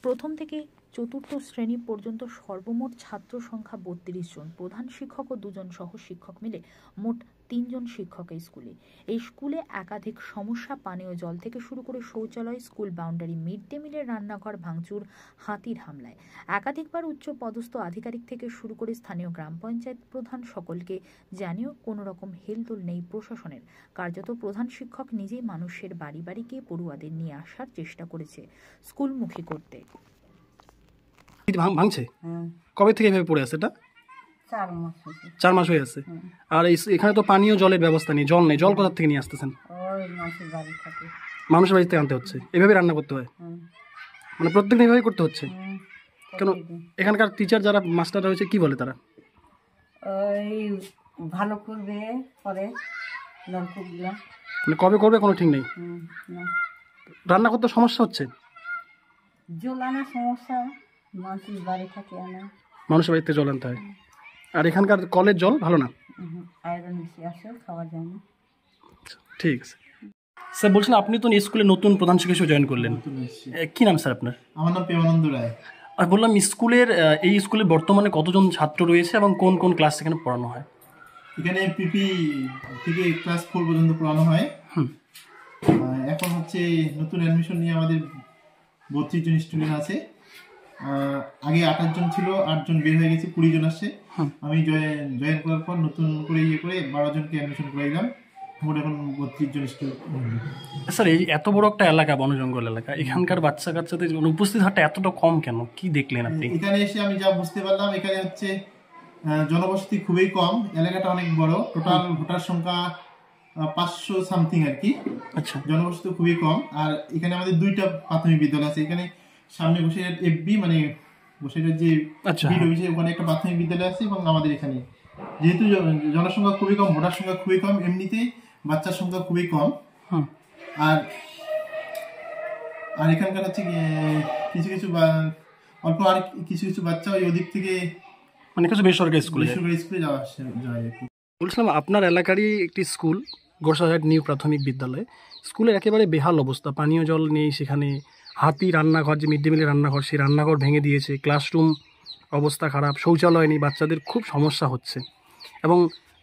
প্রথম থেকে চতুর্থ শ্রেণী পর্যন্ত সর্বমোট ছাত্র সংখ্যা ৩২ জন। প্রধান শিক্ষক ও 2 জন সহ শিক্ষক মিলে মোট 3 জন শিক্ষক এই স্কুলে। এই স্কুলে একাধিক সমস্যা, পানীয় জল থেকে শুরু করে শৌচালয়, স্কুল বাউন্ডারি, মিড ডে মিলের রান্নাঘর ভাঙচুর, হাতির হামলায় একাধিকবার উচ্চ পদস্থ আধিকারিক থেকে শুরু করে স্থানীয় গ্রাম পঞ্চায়েত প্রধান সকলকে জানিয়েও কোনো রকম হেলদোল নেই প্রশাসনের। কার্যত প্রধান শিক্ষক নিজেই মানুষের বাড়ি বাড়ি গিয়ে পড়ুয়াদের নিয়ে আসার চেষ্টা করেছে স্কুলমুখী করতে। ভাঙছে কবে থেকে এভাবে পড়ে আছে? এটা 4 মাস হয়ে আছে। আর এখানে তো পানীয় জলের ব্যবস্থা নেই, জল নেই। জল কোথা থেকে নিয়ে আসতেছেন? মানুষের বাড়ি থেকে আনতে হচ্ছে। এভাবে রান্না করতে হয়, মানে প্রত্যেকদিন এভাবে করতে হচ্ছে কেন? এখানকার টিচার যারা মাস্টার রয়েছে কি বলে তারা? ভালো করবে পরে, মানে কবে করবে কোনো ঠিক নেই। রান্না করতে সমস্যা হচ্ছে, জল আনার সমস্যা, মানুষের বাড়ি থাকে আনা, মানুষের বাড়িতে জল আনতে হয়। আর এখানকার কলের জল ভালো না, আয়রন বেশি আসে, খাওয়া যায় না। ঠিক আছে স্যার, বলছেন আপনি তো স্কুলে নতুন প্রধান শিক্ষক হিসেবে জয়েন করলেন, কি নাম স্যার আপনার? আমার নাম প্রেমানন্দ রায়। আর বললাম স্কুলের এই স্কুলে বর্তমানে কতজন ছাত্র রয়েছে এবং কোন কোন ক্লাস এখানে পড়ানো হয়? এখানে পিপি থেকে ক্লাস 4 পর্যন্ত পড়ানো হয়। এখন হচ্ছে নতুন অ্যাডমিশন নিয়ে আমাদের 32 জন স্টুডেন্ট আছে। আগে 28 জন ছিল, 8 জন বের হয়ে গেছে, 20 জন আসছে। আমি জয়েন করার পর নতুন করে 12 জনকে অ্যাডমিশন করাইলাম। মোট এখন 32 জন স্টুডেন্ট। স্যার, এই এত বড় একটা এলাকা, বনজঙ্গল এলাকা, এখানকার বাচ্চা কাচ্চাদের উপস্থিত হারটা এতটা কম কেন? কি দেখলেন আপনি? এখানে এসে আমি যা বুঝতে পারলাম, এখানে হচ্ছে জনবসতি খুবই কম, এলাকাটা অনেক বড়, টোটাল ভোটার সংখ্যা 500 সামথিং আর কি। আচ্ছা, জনবসতি খুবই কম। আর এখানে আমাদের 2টা প্রাথমিক বিদ্যালয় আছে। এখানে সামনে বসিরহাট এফবি, মানে বসিরহাট যে বিড অফিসে, ওখানে একটা প্রাথমিক বিদ্যালয় আছে। এবং আমাদের এখানে যেহেতু জনসংখ্যা খুবই কম, ভোটার সংখ্যা খুবই কম, এমনিতেই বাচ্চার সংখ্যা খুবই কম। আর আর এখানকার হচ্ছে কিছু কিছু অল্প আর কিছু কিছু বাচ্চা ওই ওদিক থেকে, মানে কিছু বেসরকারি স্কুলে যাওয়া যায়। বলছিলাম আপনার এলাকারই একটি স্কুল, গোসাইহাট নিউ প্রাথমিক বিদ্যালয়, স্কুলের একেবারে বেহাল অবস্থা, পানীয় জল নেই সেখানে, হাতি রান্নাঘর, যে মিড ডে মিলের রান্নাঘর, সেই রান্নাঘর ভেঙে দিয়েছে, ক্লাসরুম অবস্থা খারাপ, শৌচালয় নেই, বাচ্চাদের খুব সমস্যা হচ্ছে এবং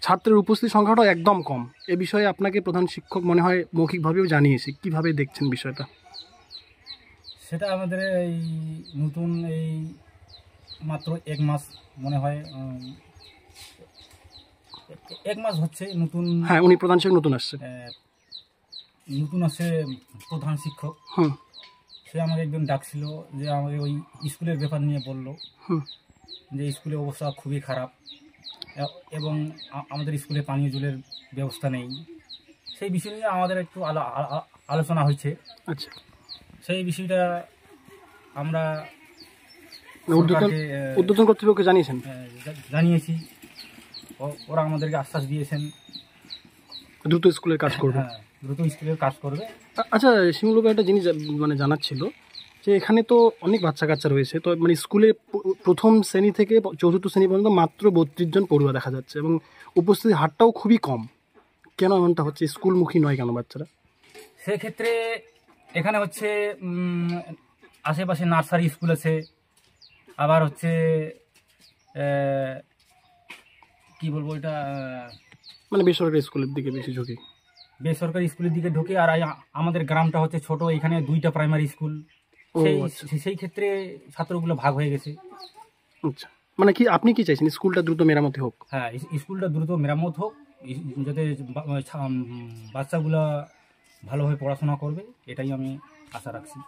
ছাত্রের উপস্থিতি সংখ্যাটাও একদম কম। এ বিষয়ে আপনাকে প্রধান শিক্ষক মনে হয় মৌখিকভাবেও জানিয়েছে, কিভাবে দেখছেন বিষয়টা? সেটা আমাদের এই নতুন এই মাত্র 1 মাস মনে হয়, 1 মাস হচ্ছে নতুন। হ্যাঁ, উনি প্রধান শিক্ষক নতুন আসছে প্রধান শিক্ষক। সে আমাকে একজন ডাকছিল, যে আমাকে ওই স্কুলের ব্যাপার নিয়ে বলল যে স্কুলের অবস্থা খুবই খারাপ এবং আমাদের স্কুলে পানীয় জলের ব্যবস্থা নেই। সেই বিষয় নিয়ে আমাদের একটু আলোচনা হয়েছে। আচ্ছা, সেই বিষয়টা আমরা উদ্বোধন কর্তৃপক্ষকে জানিয়েছেন? জানিয়েছি, ওরা আমাদেরকে আশ্বাস দিয়েছেন দ্রুত স্কুলের কাজ করবে। হ্যাঁ, দ্রুত স্কুলের কাজ করবে। আচ্ছা, শিমুলবাবু একটা জিনিস মানে জানাচ্ছিল যে এখানে তো অনেক বাচ্চা কাচ্চা রয়েছে, তো মানে স্কুলে প্রথম শ্রেণী থেকে 4র্থ শ্রেণী পর্যন্ত মাত্র 32 জন পড়ুয়া দেখা যাচ্ছে এবং উপস্থিতির হারটাও খুবই কম। কেন এমনটা হচ্ছে? স্কুলমুখী নয় কেন বাচ্চারা? সেক্ষেত্রে এখানে হচ্ছে আশেপাশে নার্সারি স্কুল আছে, আবার হচ্ছে কি বলবো, এটা মানে বেসরকারি স্কুলের দিকে বেশি ঝুঁকি, বেসরকারি স্কুলের দিকে ঢুকে। আর আমাদের গ্রামটা হচ্ছে ছোট, এখানে 2টা প্রাইমারি স্কুল, সেই ক্ষেত্রে ছাত্রগুলো ভাগ হয়ে গেছে। আচ্ছা, মানে কি আপনি কি চাইছেন? স্কুলটা দ্রুত মেরামতি হোক? হ্যাঁ, স্কুলটা দ্রুত মেরামত হোক, যাতে বাচ্চাগুলা ভালোভাবে পড়াশোনা করবে, এটাই আমি আশা রাখছি।